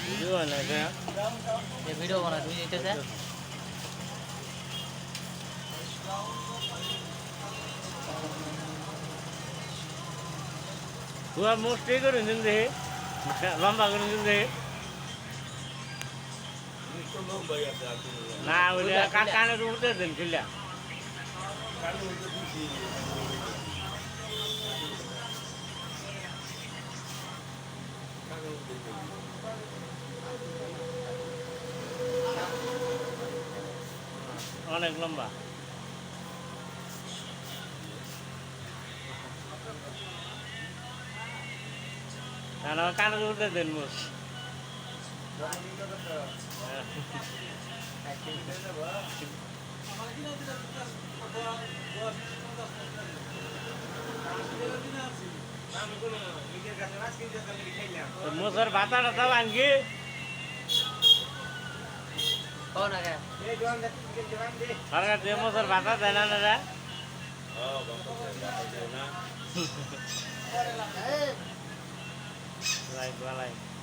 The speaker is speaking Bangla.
ভিডিও বানাইছে ये वीडियो बना तुझे इतने से পুরা মোস্ট করে নিন দে লম্বা করে নিন দে না ওই কানে উঠতে দেন খুললা অনেক লম্বা না কানে উঠতে দেন মোস্ট মোসর ভাতাটা তাও আনকি कौन आ गया সরকার দিয়ে মোসর ভাতা দেয় না না লাইক